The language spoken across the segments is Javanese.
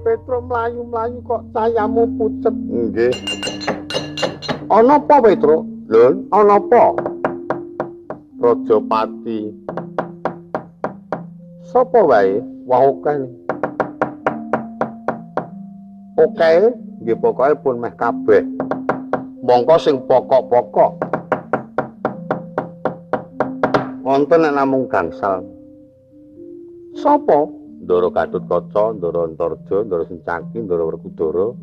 Petro mlayu-mlayu kok cayamu pucet. Nggih. Ana apa, Petro? Lho, ana apa? Rajapati. Sapa wae? Wah akeh. Oke, nggih pokoke pun meh kabeh. Mongko sing pokok-pokok. Wonten nek namung gangsal. Sapa? Ndara Gatotkaca, Ndara Antarja, Ndara Sencaki, Ndara Werkudara.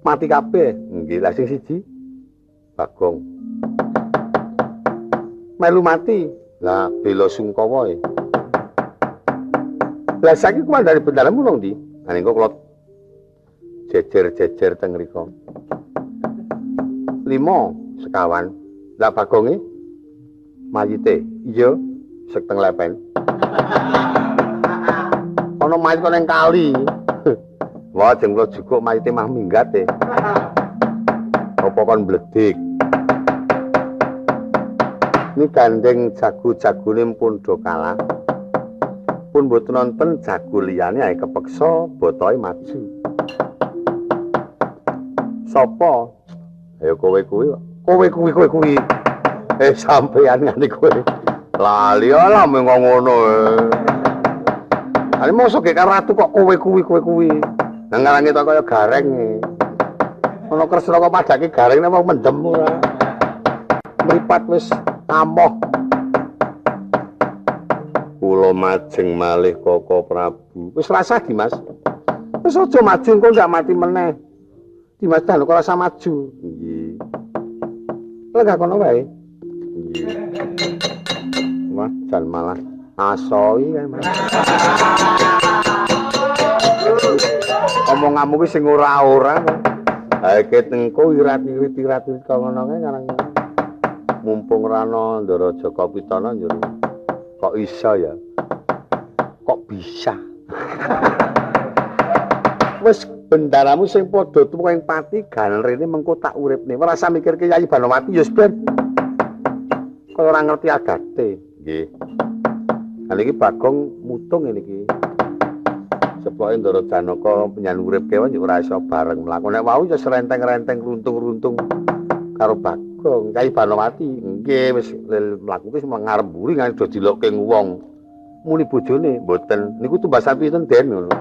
Mati kabeh. Nggih, lha sing siji Bagong. Melu mati. Lah Bela Sungkawa e. Lah saiki kumandane bendaramu nang ndi? Lah engko kula jejer-jejer teng mriku. 5 sekawan. Lah Bagonge mayite. Iya, sek teng lepen. Ana mayit kok ning kali. Wah, jeng kula jukuk mayite mah minggat e. Apa kon bledik? Ini gandeng jago-jagone pun do kalah. Pun mboten nonton jago liyane ae kepeksa botohe maju. Sapa? Ayo kowe kuwi. Kowe kuwi. Sampeyan ngene kowe. Lali ala mung ngono. Ani mosok gek ratu kok kowe kuwi. Nang ngarange to kaya gareng. Ana Kresna kok padake gareng nek mau mendem ora. Mripat wis amoh. Kula majeng malih Koko Prabu. Wis rasah Dimas. Wis aja maju engko ndak mati meneh. Dimas kok rasa maju. Nggih. Lega kono wae. Nggih. Wah, jan malah asoi kae Mas. Omonganmu ki sing ora-ora. Ha iki tengko irat-irit kok ngono kae ngarang. Mumpung rana Ndara Jaka Pitana njur. Kok iso ya? Kok bisa? Wis bendaramu sing padha tuwa ing pati gal rene mengko tak uripne. Ora usah mikirke Yayi Banowati ya ben. Kaya ora ngerti agate. Nggih. Lah iki Bagong mutung ngene iki. Sepoke Ndara Janaka penyan urip kewan yo ora iso bareng mlaku. Nek wau ya serenteng-renteng runtung-runtung karo Bagong. Yayi Banowati nggih wis mlaku wis ngarep mburi nganti do dilokke wong. Muni bojone mboten. Niku tumbas sapi ten Den ngono.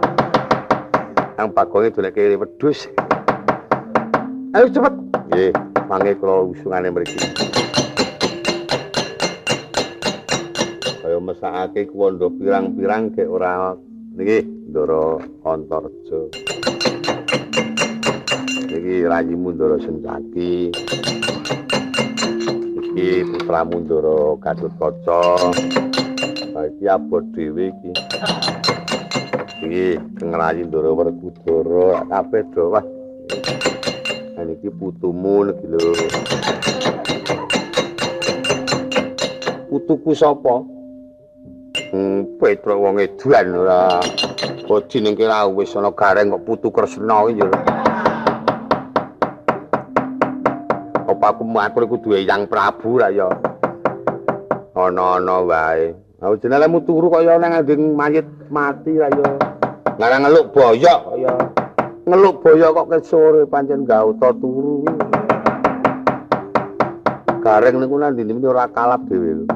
Yang Bagonge doleke wedhus. Ayo cepet. Nggih, mangke kula usungane mriki. Kaya mesakake kuwanda pirang-pirang gek ora niki Ndara Antarja. Iki rayimu Ndara Sencaki. Iki putramu Ndara Gatotkaca. Iki abot dhewe iki. Iki kengrayi Ndara Werkudara kabeh do wah. Niki putumu niki lho. Putuku sapa? Petro wong edan ora. Bodi ning kira wis ana gareng kok putu Kresna iki yo. Apa aku kudu Eyang Prabu ra ya. Ana-ana wae. Aku jenenge turu kaya nang nganding mayit mati ra ya. Ngarang ngeluk boyok kaya. Ngeluk boyok kok kesore pancen gauta turu iki. Gareng niku nang ndi ora kalap dhewe lho.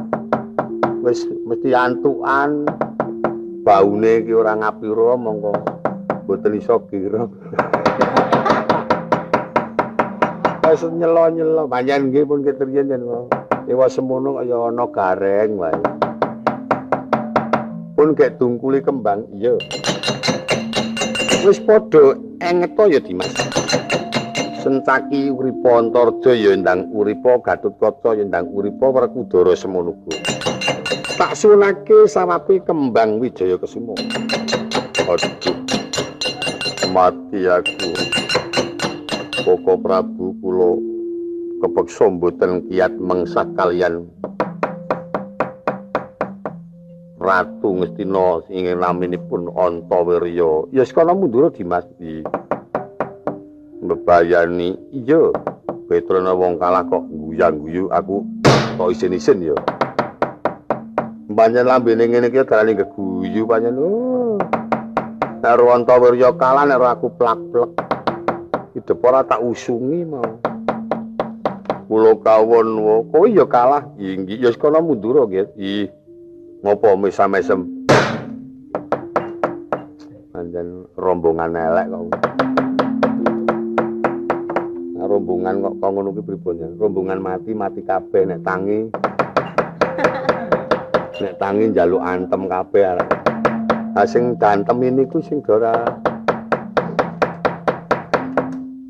Wis mesti antukan baune iki ora ngapira mongko mboten iso kira. Wis nyelo-nyelo, panjenengan nggih pun ketriyen yen ewa semono kaya ana gareng wae. Pun gek dungkuli kembang, iya. Wis padha engeta ya Dimas. Sencaki uripa Antarja ya ndang uripa Gatotkaca ya ndang uripa Werkudara semono uga. Tak sunake sawape kembang Wijaya Kesuma. Aduh. Mati aku. Koko Prabu kula kepeksa mboten kiyat mengsah kalian Ratu Ngastina ing naminipun Antawirya. Ya sekana mundur Dimas iki. Mbebayani iya Betrana wong kalah kok guyang-guyu aku kok isin-isin ya. Panjen lambene ngene iki dalane geguyu panjen. Nek Antawirya kalah nek aku plak-plek. Hidup ora tak usungi mau. Kula kawon kowe ya kalah. Inggih ya sekana mundur nggih. Ih. Ngopo mesam-mesem. Panjen rombongan elek kok. Rombongan kok ngono kuwi pripun. Rombongan mati kabeh nek tangi. Nek tangi njaluk antem kabeh arek. Ha sing dantem ini ku sing ora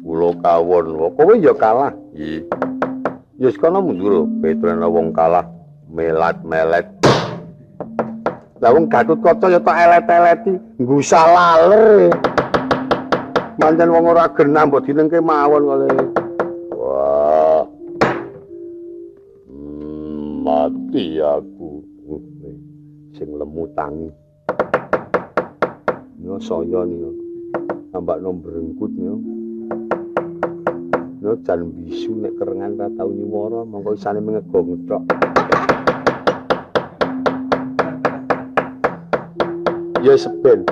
kula kawon. Kowe ya kalah. Nggih. Ya sekana mundur, Betrana wong kalah melat-melet. Lah wong Gatotkaca ya tok elet-eleti, ngusah laler. Manjen wong ora genah mbok dinengke mawon kale. Wah. Mati aku. Sing lemu tangi. Yo saya niku. Ambakno brengkut niku. Yo jan bisu nek kerengan ra tau nyiwara, monggo isane mengegong tok. Ya seben.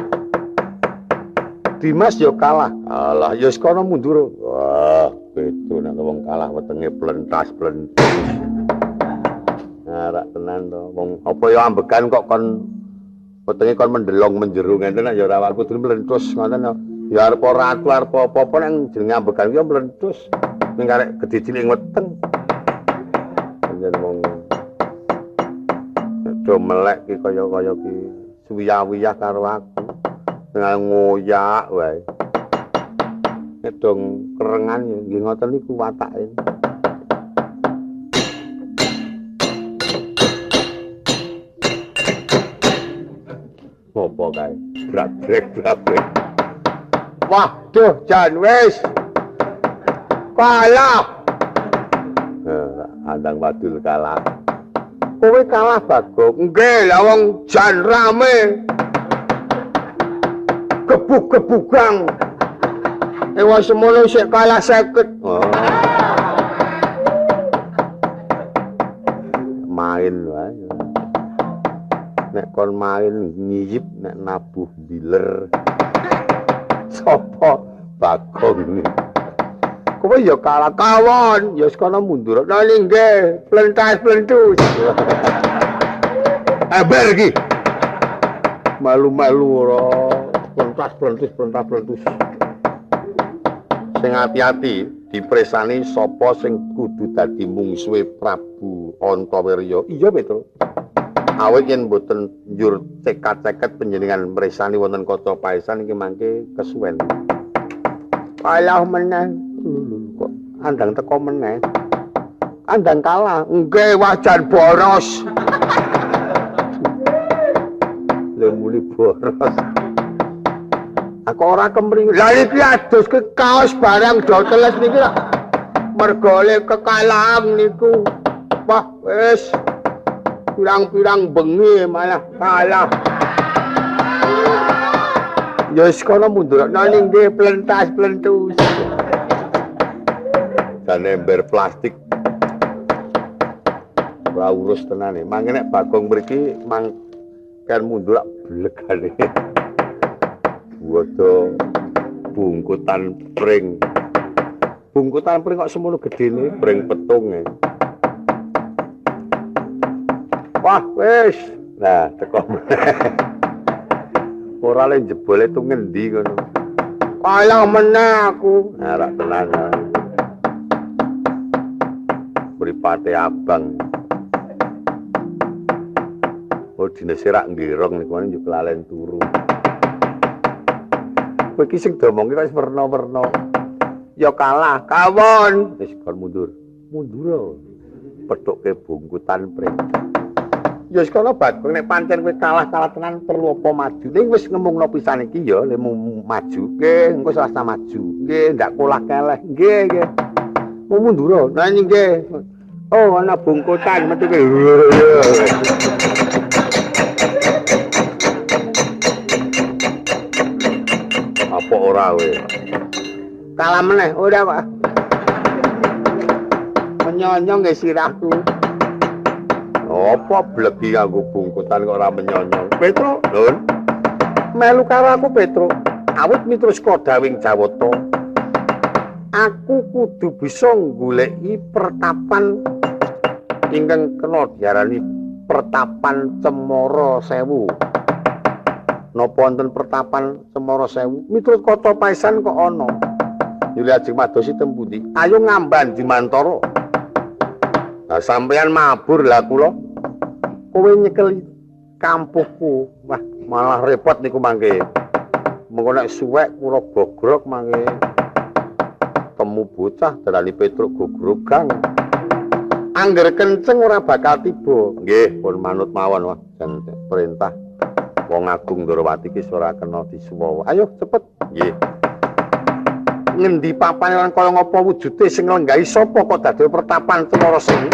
Dimas ya kalah. Alah ya sekono mundur. Wah, beto nek wong kalah wetenge plentas-plentus. Nah, rak tenan to. Wong apa ya ambekan kok kon wetenge kon mendelong menjero ngene ya ora aku kudu mlentus ngoten ya. Ya arep ratu arep apa-apa nek jenenge ambekan ki mlentus. Ning arek gedhe cilik weteng. Panjen wong do melek ki kaya-kaya ki suwiyah-wiyah karo aku. Tengah ngoyak wae. Nek dong kerengan nggih ngoten niku watake. Apa kae? Brabrek. Waduh, jan wis. Kalah. Andang wadul kalah. Kowe kalah Bagong. Nggih, lah wong jan rame. Gebuk-gebugang. Ewa semono sik kalah 50. Oh. Main wae. Nek kon main ngiyip nek nabuh biler. Sopo Bagong iki? Kowe ya kalah kawon, ya sekono mundur. Lah nggih, plentas-plentus. Eber iki. Malu-malu ora. Plentas-plentus. Sing ati-ati dipresani sapa sing kudu dadi mungsuhe Prabu Antawirya. Iya, Petro. Awit yen mboten njur cekat-ceket panjenengan mresani wonten Kaca Paesan iki mangke kesuwen. Kalah meneh. Kok andang teko meneh. Andang kalah. Nggih, wajan boros. Lha muli boros. Aku ora kemring. Lah iki adus ke kaos barang do teles niki lho. Mergo le kekalahan niku. Wah, wis pirang-pirang bengi malah kalah. Ya wis kono mundur. Nang nggih plentas-plentus. Dan ember plastik. Ora urus tenane. Mangke nek Bagong mriki mangken mundur blegane. Waduh bungkutan pring. Bungkutan pring kok semono gedene, pring petung e. Wah, wis. Nah, teko meneh. Ora le jebole tu ngendi ngono. Kaya meneh aku. Ora tenan. Mripate abang. Oh dine serak nggirong niku njuk kelalen turu. Kowe iki sing domongke kok wis werna-werna. Ya kalah, kawon. Wis kon mundur. Mundur. Pethuke bungkutan pring. Ya wis kono Bagong nek pancen kowe kalah tenan perlu apa maju. Ning wis ngemungno pisan iki ya lemu maju. Nggih, engko selasa maju. Nggih, ndak kolah keleh. Nggih, nggih. Mau mundur. Nah nggih. Oh, ana bungkutan metu kowe. Apa ora kowe? Kalah meneh, ora Pak. Menyonyong nggih sirahku. Apa blegi kanggo bungkutan kok ora menyonyong? Petro, Lun. Melu karo aku Petro. Awit miturut Kodawing Jawata. Aku kudu bisa goleki pertapan ingkang kena diarani pertapan Cemara Sewu. Napa wonten pertapan Cemara Sewu? Miturut Kata Paisan kok ana. Yuli ajeng madosi tempundi? Ayo ngamban Dimantara. Lah sampeyan mabur lah kula. Kowe nyekeli kampuhku. Wah, malah repot niku mangke. Mengko nek suwek kula bogrok mangke. Temu bocah darani Petruk gogrogang. Angger kenceng ora bakal tiba. Nggih, pun manut mawon wah jan perintah Wong Agung Ndrawati ki ora kena disuwa. Ayo cepet. Nggih. Ngendi papane lan kaya ngapa wujude sing nglenggahi sapa kok dadi pertapan Cemara Sewu?